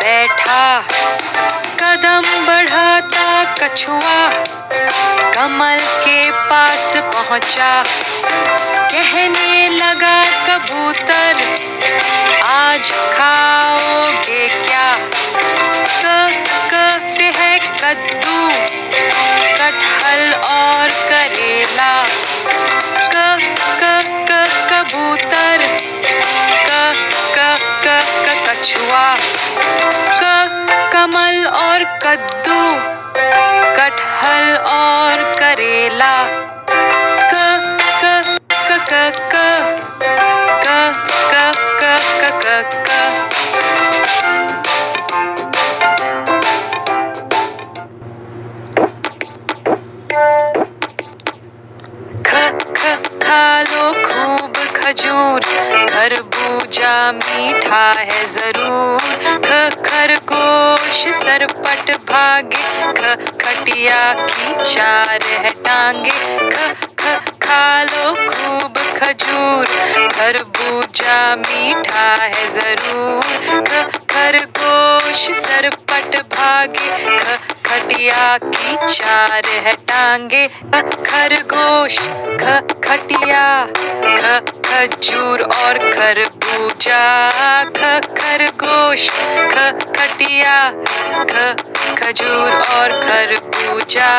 बैठा कदम बढ़ाता कछुआ कमल के पास पहुंचा। कहने लगा कबूतर आज खाओगे क्या? क से है कद्दू कटहल और करेला। कबूतर कछुआ कमल और कद्दू कटहल और करेला। खा लो खूब खजूर खरबूजा मीठा है जरूर। खरगोश सरपट भागे खटिया की चार है टांगे। खा लो खूब खजूर खरबूजा मीठा है जरूर। खरगोश सरपट भागे खटिया की चार है टांगे। खरगोश खटिया खजूर और खरबूजा। खरगोश खटिया खजूर और खरबूजा।